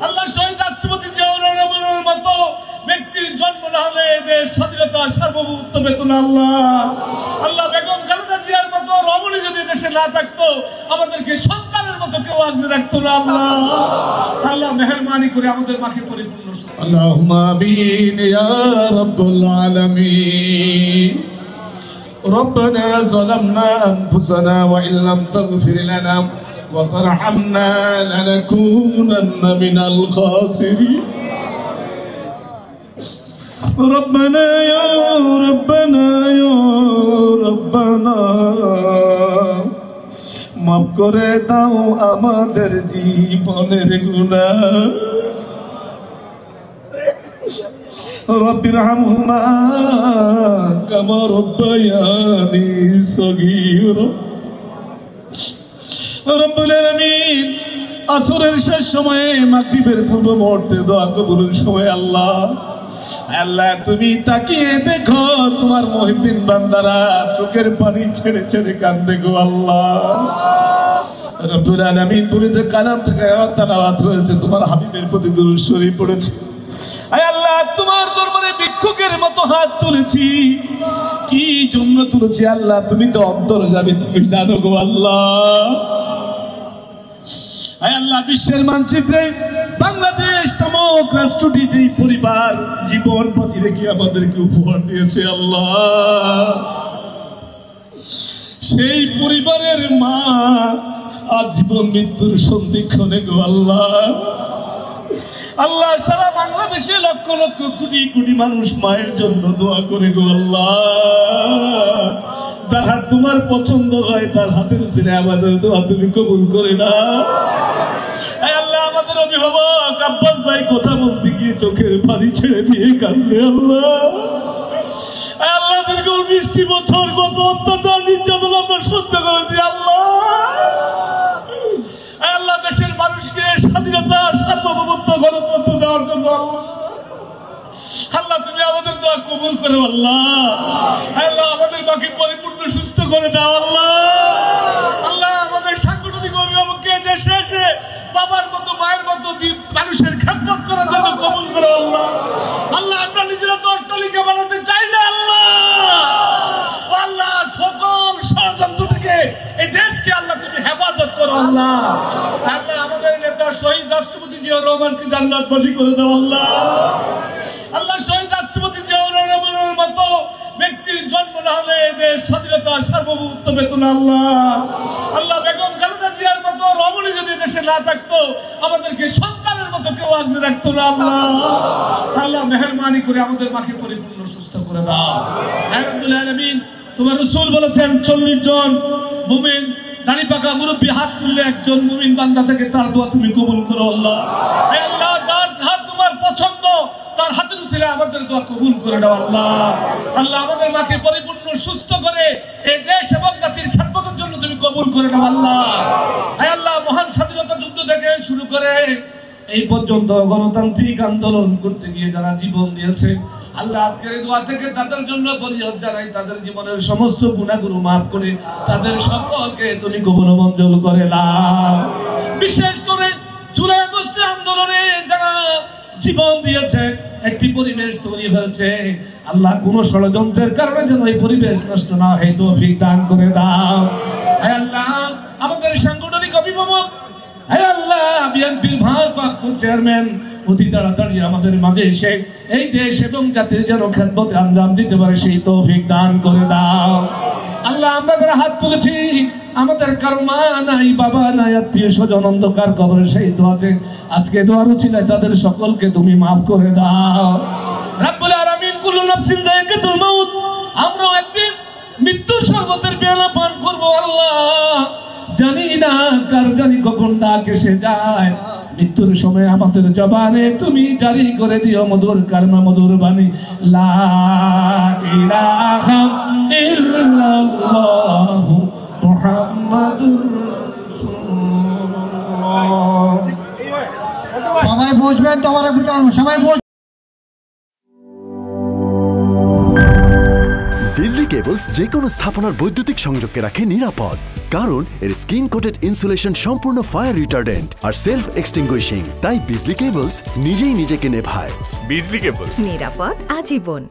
আল্লাহ শহীদ রাষ্ট্রপতি জিয়াউর রহমানের মতো ব্যক্তির জন্ম না হলে দেশ স্বাধীনতা সার্বভৌমত্ব পেত না। আল্লাহ বেগম খালেদা জিয়ার মতো রমণী যদি দেশে না থাকতো আমাদেরকে সন্তানের মতো কেউ আগলে রাখতো না। আল্লাহ মেহেরবানি করে আমাদের মাকে পরিপূর্ণ আল্লাহুম্মা আমিন ইয়া রাব্বুল আলামিন। ربنا ظلمنا أنفسنا وإن لم تغفر لنا وترحمنا لنكونن من الخاسرين. ربنا يا ربنا يا ربنا মাফ করে দাও আমাদের জীবনের গুনাহ। রব্বিরহামহুমা কামা রব্বায়ানি সগীরা। রব্বুল আলামিন আসরের শেষ সময়ে মাগরিবের পূর্ব মুহূর্তে দোয়া কবুলের সময় আল্লাহ তুমি তাকিয়ে দেখো তোমার মুহিব্বিন বান্দারা চোখের পানি ছেড়ে ছেড়ে কাঁদে গো আল্লাহ। রব্বুল আলামিন পুরিতে কালাম থেকে তেলাওয়াত হয়েছে, তোমার হাবিবের প্রতি দুরূদ শরীফ পড়েছে। আয় আল্লাহ তোমার দরবারে ভিক্ষুকের মতো হাত তুলেছি, কি জন্য তুলেছি আল্লাহ তুমি তো অন্তর যাবে, তুমি জানো গো আল্লাহ। আয় আল্লাহ বিশ্বের মানচিত্রে বাংলাদেশ নামক রাষ্ট্রটি যেই পরিবার জীবন বাঁচিয়ে রেখে আমাদেরকে উপহার দিয়েছে আল্লাহ, সেই পরিবারের মা আজীবন মৃত্যুর সন্ধিক্ষণে গো আল্লাহ। আল্লাহ সারা বাংলাদেশে লক্ষ লক্ষ কোটি কোটি মানুষ মায়ের জন্য দোয়া করে গো আল্লাহ। যার হাত তোমার পছন্দ হয় তার হাতের ছেড়ে আমাদের দোয়া তুমি কবুল করে না। আল্লাহ আমাদের অভিভাবক আব্বাস ভাই কথা বলতে গিয়ে চোখের পানি ছেড়ে দিয়ে কাঁদবে আল্লাহ। আল্লাহ দীর্ঘ 20টি বছর কত অত্যাচার নির্যাতন আমরা সহ্য করেছি আল্লাহ। আল্লাহ দেশের মানুষকে স্বাধীনতা সার্বভৌমত্ব গণতন্ত্র দেওয়ার জন্য আল্লাহ তুমি আমাদের দোয়া কবুল করো আল্লাহ। আল্লাহ আমাদের মাকে পরিপূর্ণ সুস্থ করে দাও আল্লাহ। আল্লাহ আমাদের সাংগঠনিক অভিভাবককে দেশে এসে বাবার মতো মায়ের মতো মানুষের খেদমত করার জন্য কবুল করো আল্লাহ। আল্লাহ আমরা নিজেরা তো অট্টালিকা বানাতে চাই না আল্লাহ। আল্লাহ সকল ষড়যন্ত্র থেকে এই দেশকে আল্লাহ তুমি হেফাজত করো আল্লাহ। আল্লাহ আমাদের নেতা শহীদ রাষ্ট্রপতি জিয়াউর রহমানকে জান্নাতবাসী করে দাও আল্লাহ। আল্লাহ শহীদ রাষ্ট্রপতি জিয়াউর রহমানের মতো ব্যক্তির জন্ম না হলে দেশ স্বাধীনতা সার্বভৌমত্ব পেত না আল্লাহ। বেগম খালেদা জিয়ার মতো রমণী যদি দেশে না থাকতো আমাদেরকে সন্তানের মতো কেউ আগলে রাখতো না আল্লাহ মেহেরবানি করে আমাদের মাকে পরিপূর্ণ সুস্থ করে দাও। রব্বুল আলামিন তোমার রাসূল বলেছেন 40 জন মুমিন দাড়ি পাকা মুরব্বী হাত তুললে একজন মুমিন বান্দা থেকে তার দোয়া তুমি কবুল করো আল্লাহ। হে আল্লাহ যার হাত তোমার পছন্দ তার হাতের উসিলায় আমাদের দোয়া কবুল করে দাও আল্লাহ। আল্লাহ আমাদের মাকে পরিপূর্ণ সুস্থ করে এই দেশ এবং জাতির খেদমতের জন্য তুমি কবুল করে দাও আল্লাহ। হে আল্লাহ মহান স্বাধীনতা যুদ্ধ থেকে শুরু করে এই পর্যন্ত গণতান্ত্রিক আন্দোলন করতে গিয়ে যারা জীবন দিয়েছে আল্লাহ আজকের এই দোয়া থেকে তাদের জন্য ফরিয়াদ জানাই, তাদের জীবনের সমস্ত গুনাহগুলো মাফ করে তাদের সকলকে তুমি কবুল মঞ্জুর করে দাও। বিশেষ করে জুলাই আগস্টের আন্দোলনে যারা জীবন দিয়েছে একটি পরিবেশ তৈরি হয়েছে আল্লাহ কোন ষড়যন্ত্রের কারণে যেন এই পরিবেশ নষ্ট না হয় তৌফিক দান করে দাও। হে আল্লাহ আমাদের সাংগঠনিক অভিভাবক, হে আল্লাহ বিএনপির ভারপ্রাপ্ত চেয়ারম্যান অতি তাড়াতাড়ি আমাদের মাঝে এসে এই দেশ এবং জাতির যেন খেদমতে আঞ্জাম দিতে পারে সেই তৌফিক দান করে দাও। আল্লাহ আমরা যারা হাত তুলেছি আমাদের কারো মা নাই বাবা নাই আত্মীয় স্বজন অন্ধকার কবরে সেই তো আছে, আজকে দোয়ার উছিলায় তাদের সকলকে তুমি মাফ করে দাও। রব্বুল আলামিন কুল্লু নাফসিন যায়কাতুল মাউত, আমরাও একদিন মৃত্যুর শরবতের পেয়ালা পান করব আল্লাহ। জানি না কার জানি কখন ডাক এসে যায়, মৃত্যুর সময় আমাদের জবানে তুমি জারি করে দিও মধুর কালমা মধুর বাণী লা ইলাহা ইল্লাল্লাহু মুহাম্মাদুর রাসূলুল্লাহ। সবাই বসবেন তো, আমার সবাই বস। বিজলি কেবলস যে কোনো স্থাপনার বৈদ্যুতিক সংযোগকে রাখে নিরাপদ, কারণ এর স্কিন কোটেড ইনসুলেশন সম্পূর্ণ ফায়ার রিটার্ডেন্ট আর সেলফ এক্সটিংগুইশিং। তাই বিজলি কেবলস নিজেই নিজেকে নেভায়। বিজলি কেবল, নিরাপদ আজীবন।